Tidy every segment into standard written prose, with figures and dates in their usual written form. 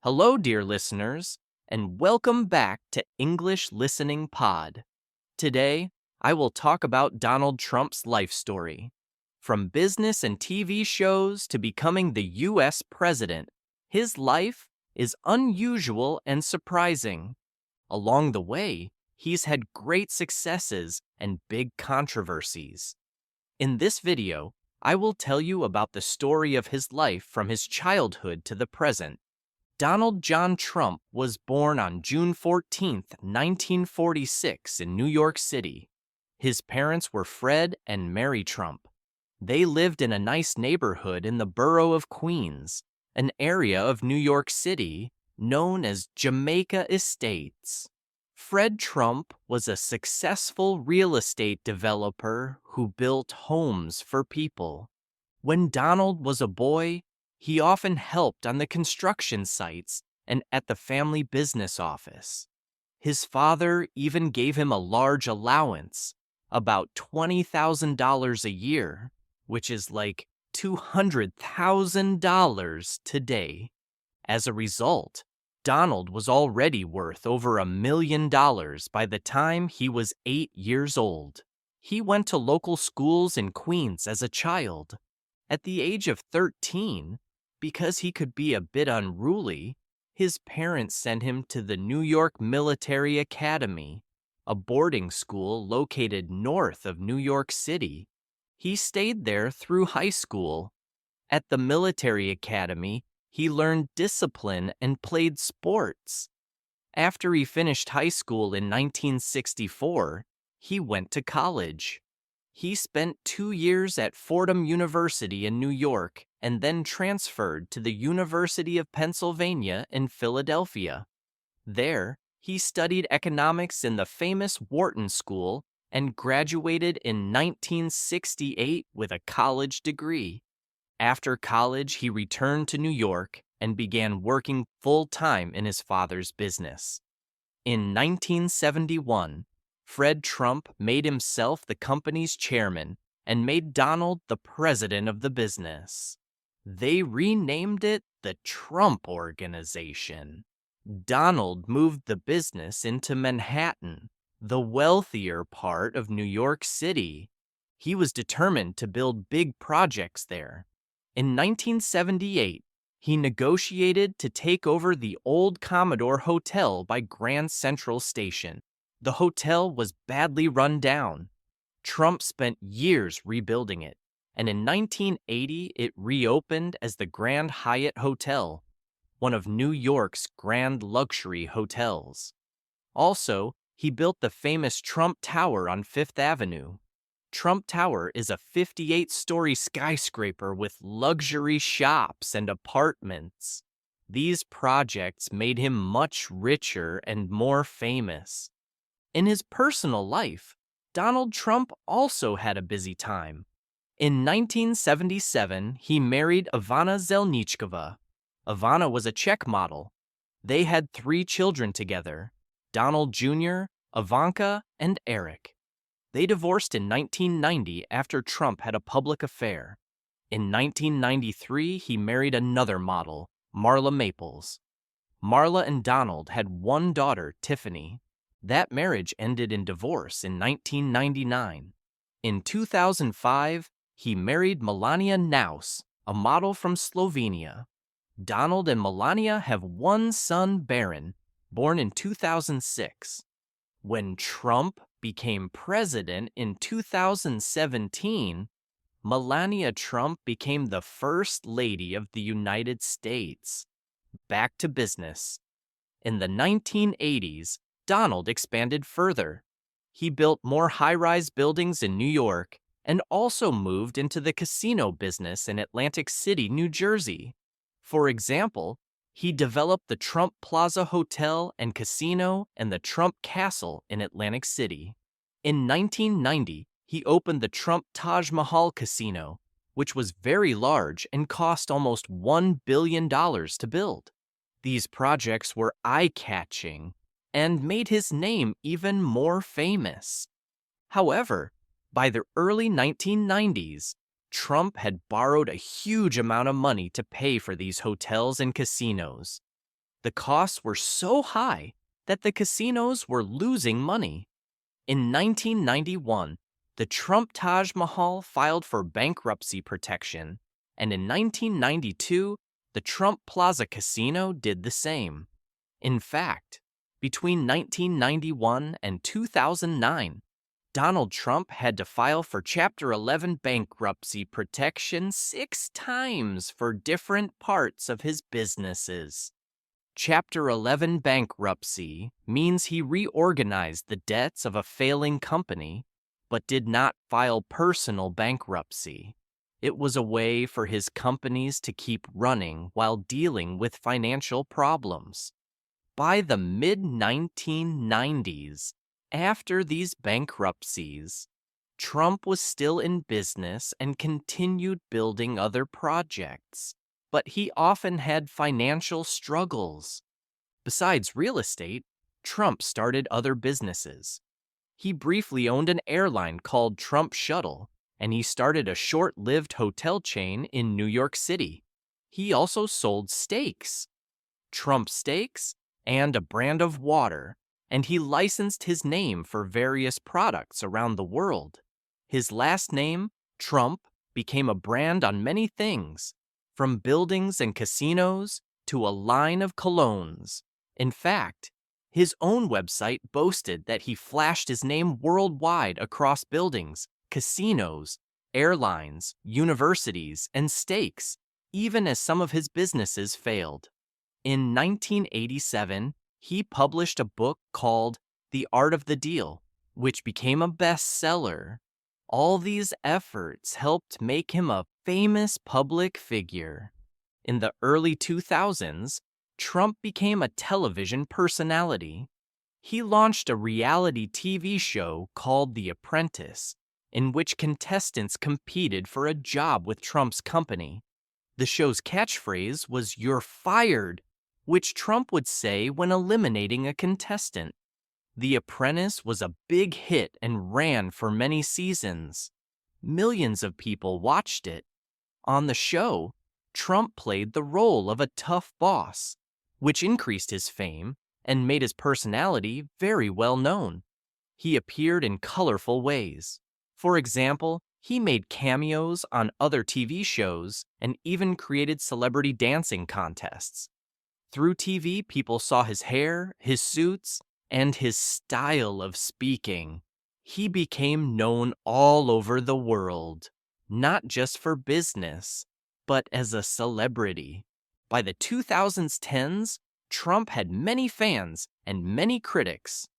Hello, dear listeners, and welcome back to English Listening Pod. Today, I will talk about Donald Trump's life story. From business and TV shows to becoming the U.S. president, his life is unusual and surprising. Along the way, he's had great successes and big controversies. In this video, I will tell you about the story of his life from his childhood to the present. Donald John Trump was born on June 14, 1946 in New York City. His parents were Fred and Mary Trump. They lived in a nice neighborhood in the borough of Queens, an area of New York City known as Jamaica Estates. Fred Trump was a successful real estate developer who built homes for people. When Donald was a boy, he often helped on the construction sites and at the family business office. His father even gave him a large allowance, about $20,000 a year, which is like $200,000 today. As a result, Donald was already worth over $1 million by the time he was 8 years old. He went to local schools in Queens as a child. At the age of 13, because he could be a bit unruly, his parents sent him to the New York Military Academy, a boarding school located north of New York City. He stayed there through high school. At the military academy, he learned discipline and played sports. After he finished high school in 1964, he went to college. He spent 2 years at Fordham University in New York and then transferred to the University of Pennsylvania in Philadelphia. There, he studied economics in the famous Wharton School and graduated in 1968 with a college degree. After college, he returned to New York and began working full-time in his father's business. In 1971, Fred Trump made himself the company's chairman and made Donald the president of the business. They renamed it the Trump Organization. Donald moved the business into Manhattan, the wealthier part of New York City. He was determined to build big projects there. In 1978, he negotiated to take over the old Commodore Hotel by Grand Central Station. The hotel was badly run down. Trump spent years rebuilding it, and in 1980 it reopened as the Grand Hyatt Hotel, one of New York's grand luxury hotels. Also, he built the famous Trump Tower on Fifth Avenue. Trump Tower is a 58-story skyscraper with luxury shops and apartments. These projects made him much richer and more famous. In his personal life, Donald Trump also had a busy time. In 1977, he married Ivana Zelnichkova. Ivana was a Czech model. They had 3 children together, Donald Jr., Ivanka, and Eric. They divorced in 1990 after Trump had a public affair. In 1993, he married another model, Marla Maples. Marla and Donald had 1 daughter, Tiffany. That marriage ended in divorce in 1999. In 2005, he married Melania Naus, a model from Slovenia. Donald and Melania have 1 son, Barron, born in 2006. When Trump became president in 2017, Melania Trump became the First Lady of the United States. Back to business. In the 1980s, Donald expanded further. He built more high-rise buildings in New York and also moved into the casino business in Atlantic City, New Jersey. For example, he developed the Trump Plaza Hotel and Casino and the Trump Castle in Atlantic City. In 1990, he opened the Trump Taj Mahal Casino, which was very large and cost almost $1 billion to build. These projects were eye-catching and made his name even more famous. However, by the early 1990s, Trump had borrowed a huge amount of money to pay for these hotels and casinos. The costs were so high that the casinos were losing money. In 1991, the Trump Taj Mahal filed for bankruptcy protection, and in 1992, the Trump Plaza Casino did the same. In fact, between 1991 and 2009, Donald Trump had to file for Chapter 11 bankruptcy protection 6 times for different parts of his businesses. Chapter 11 bankruptcy means he reorganized the debts of a failing company, but did not file personal bankruptcy. It was a way for his companies to keep running while dealing with financial problems. By the mid-1990s, after these bankruptcies, Trump was still in business and continued building other projects, but he often had financial struggles. Besides real estate, Trump started other businesses. He briefly owned an airline called Trump Shuttle, and he started a short-lived hotel chain in New York City. He also sold steaks, Trump Steaks, and a brand of water, and he licensed his name for various products around the world. His last name, Trump, became a brand on many things, from buildings and casinos to a line of colognes. In fact, his own website boasted that he flashed his name worldwide across buildings, casinos, airlines, universities, and steaks, even as some of his businesses failed. In 1987, he published a book called The Art of the Deal, which became a bestseller. All these efforts helped make him a famous public figure. In the early 2000s, Trump became a television personality. He launched a reality TV show called The Apprentice, in which contestants competed for a job with Trump's company. The show's catchphrase was "You're fired," which Trump would say when eliminating a contestant. The Apprentice was a big hit and ran for many seasons. Millions of people watched it. On the show, Trump played the role of a tough boss, which increased his fame and made his personality very well known. He appeared in colorful ways. For example, he made cameos on other TV shows and even created celebrity dancing contests. Through TV, people saw his hair, his suits, and his style of speaking. He became known all over the world, not just for business, but as a celebrity. By the 2010s, Trump had many fans and many critics.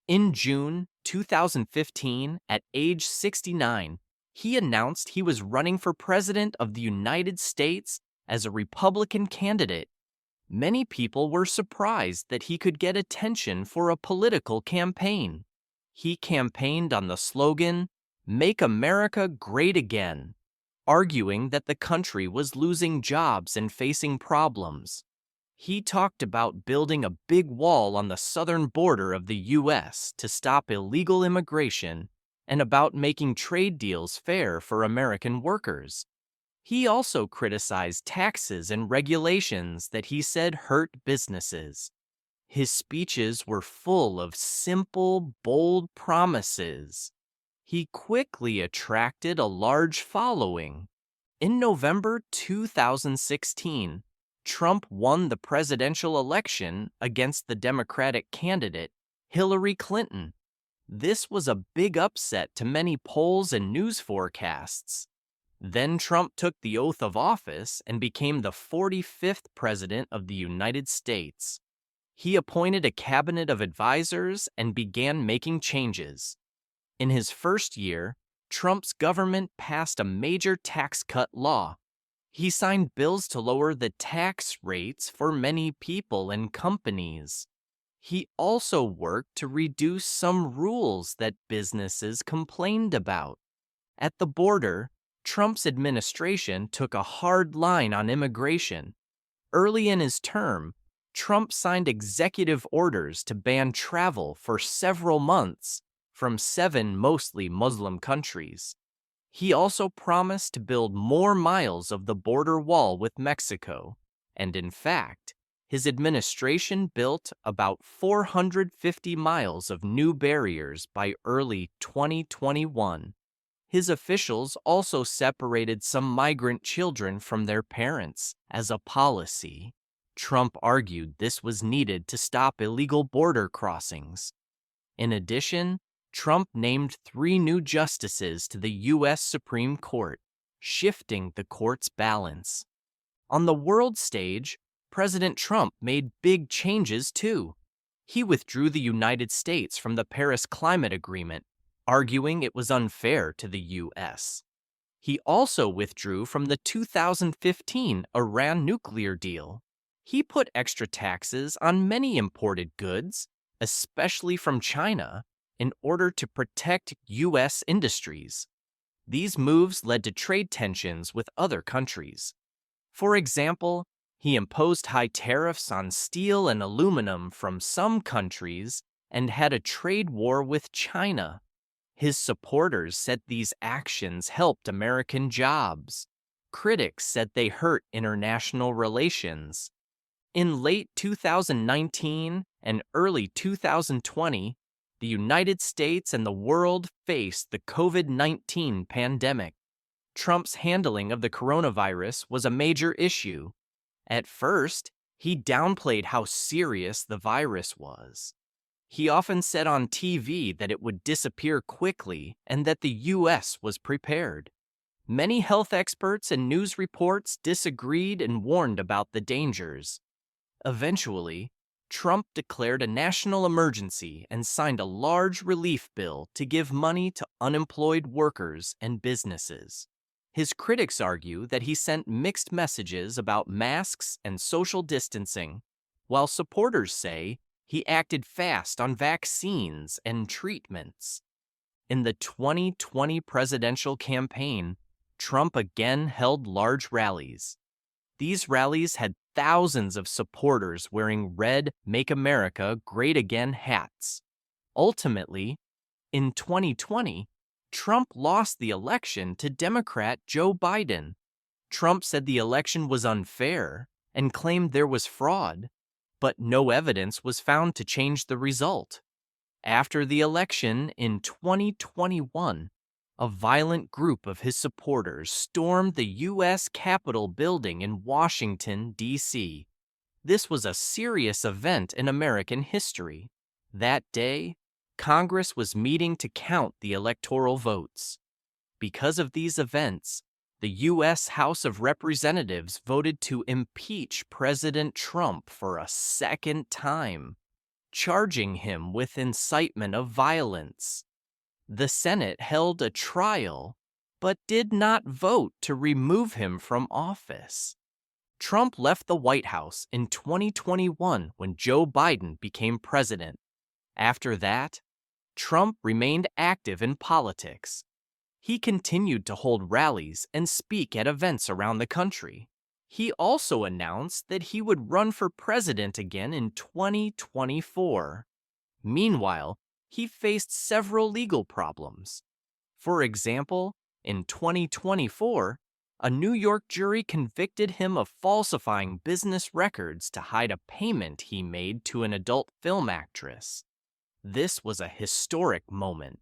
In June 2015, at age 69, he announced he was running for president of the United States as a Republican candidate. Many people were surprised that he could get attention for a political campaign. He campaigned on the slogan, "Make America Great Again," arguing that the country was losing jobs and facing problems. He talked about building a big wall on the southern border of the U.S. to stop illegal immigration and about making trade deals fair for American workers. He also criticized taxes and regulations that he said hurt businesses. His speeches were full of simple, bold promises. He quickly attracted a large following. In November 2016, Trump won the presidential election against the Democratic candidate, Hillary Clinton. This was a big upset to many polls and news forecasts. Then Trump took the oath of office and became the 45th president of the United States. He appointed a cabinet of advisors and began making changes. In his first year, Trump's government passed a major tax cut law. He signed bills to lower the tax rates for many people and companies. He also worked to reduce some rules that businesses complained about. At the border, Trump's administration took a hard line on immigration. Early in his term, Trump signed executive orders to ban travel for several months from 7 mostly Muslim countries. He also promised to build more miles of the border wall with Mexico, and in fact, his administration built about 450 miles of new barriers by early 2021. His officials also separated some migrant children from their parents as a policy. Trump argued this was needed to stop illegal border crossings. In addition, Trump named 3 new justices to the U.S. Supreme Court, shifting the court's balance. On the world stage, President Trump made big changes too. He withdrew the United States from the Paris Climate Agreement, arguing it was unfair to the U.S. He also withdrew from the 2015 Iran nuclear deal. He put extra taxes on many imported goods, especially from China, in order to protect U.S. industries. These moves led to trade tensions with other countries. For example, he imposed high tariffs on steel and aluminum from some countries and had a trade war with China. His supporters said these actions helped American jobs. Critics said they hurt international relations. In late 2019 and early 2020, the United States and the world faced the COVID-19 pandemic. Trump's handling of the coronavirus was a major issue. At first, he downplayed how serious the virus was. He often said on TV that it would disappear quickly and that the U.S. was prepared. Many health experts and news reports disagreed and warned about the dangers. Eventually, Trump declared a national emergency and signed a large relief bill to give money to unemployed workers and businesses. His critics argue that he sent mixed messages about masks and social distancing, while supporters say he acted fast on vaccines and treatments. In the 2020 presidential campaign, Trump again held large rallies. These rallies had thousands of supporters wearing red Make America Great Again hats. Ultimately, in 2020, Trump lost the election to Democrat Joe Biden. Trump said the election was unfair and claimed there was fraud, but no evidence was found to change the result. After the election in 2021, a violent group of his supporters stormed the U.S. Capitol building in Washington, D.C. This was a serious event in American history. That day, Congress was meeting to count the electoral votes. Because of these events, the U.S. House of Representatives voted to impeach President Trump for a second time, charging him with incitement of violence. The Senate held a trial, but did not vote to remove him from office. Trump left the White House in 2021 when Joe Biden became president. After that, Trump remained active in politics. He continued to hold rallies and speak at events around the country. He also announced that he would run for president again in 2024. Meanwhile, he faced several legal problems. For example, in 2024, a New York jury convicted him of falsifying business records to hide a payment he made to an adult film actress. This was a historic moment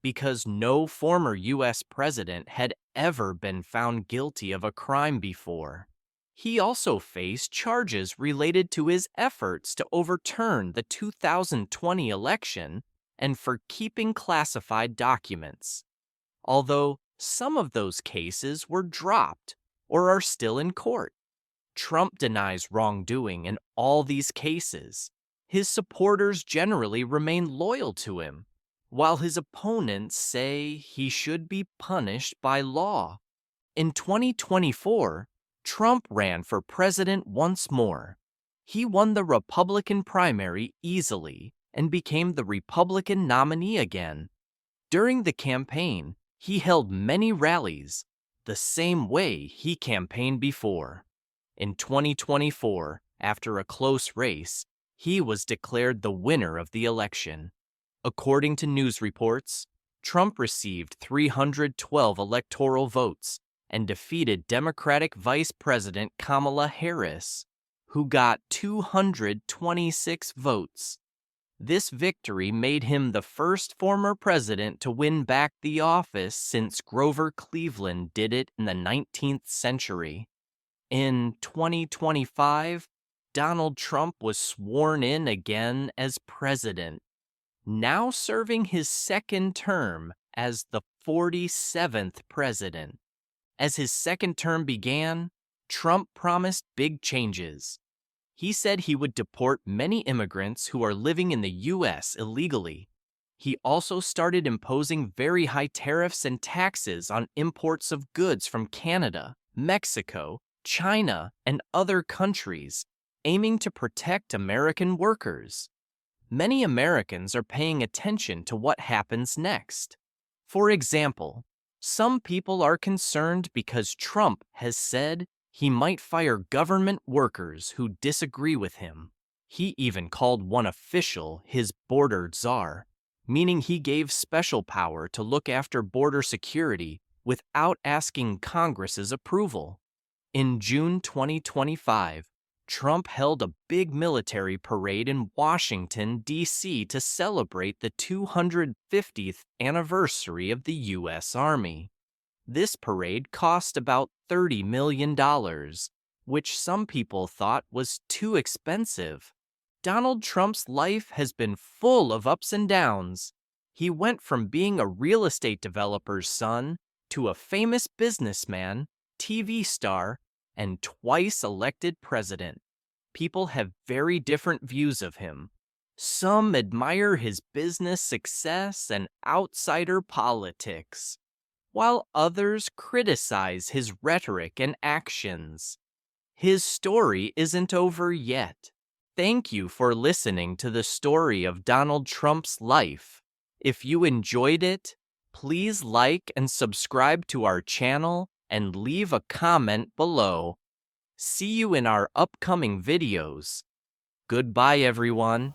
because no former U.S. president had ever been found guilty of a crime before. He also faced charges related to his efforts to overturn the 2020 election and for keeping classified documents. Although some of those cases were dropped or are still in court. Trump denies wrongdoing in all these cases. His supporters generally remain loyal to him, while his opponents say he should be punished by law. In 2024, Trump ran for president once more. He won the Republican primary easily and became the Republican nominee again. During the campaign, he held many rallies, the same way he campaigned before. In 2024, after a close race, he was declared the winner of the election. According to news reports, Trump received 312 electoral votes and defeated Democratic Vice President Kamala Harris, who got 226 votes. This victory made him the first former president to win back the office since Grover Cleveland did it in the 19th century. In 2025, Donald Trump was sworn in again as president, now serving his second term as the 47th president. As his second term began, Trump promised big changes. He said he would deport many immigrants who are living in the U.S. illegally. He also started imposing very high tariffs and taxes on imports of goods from Canada, Mexico, China, and other countries, aiming to protect American workers. Many Americans are paying attention to what happens next. For example, some people are concerned because Trump has said he might fire government workers who disagree with him. He even called one official his border czar, meaning he gave special power to look after border security without asking Congress's approval. In June 2025, Trump held a big military parade in Washington, D.C. to celebrate the 250th anniversary of the U.S. Army. This parade cost about $30 million, which some people thought was too expensive. Donald Trump's life has been full of ups and downs. He went from being a real estate developer's son to a famous businessman, TV star, and twice elected president. People have very different views of him. Some admire his business success and outsider politics, while others criticize his rhetoric and actions. His story isn't over yet. Thank you for listening to the story of Donald Trump's life. If you enjoyed it, please like and subscribe to our channel and leave a comment below. See you in our upcoming videos. Goodbye, everyone.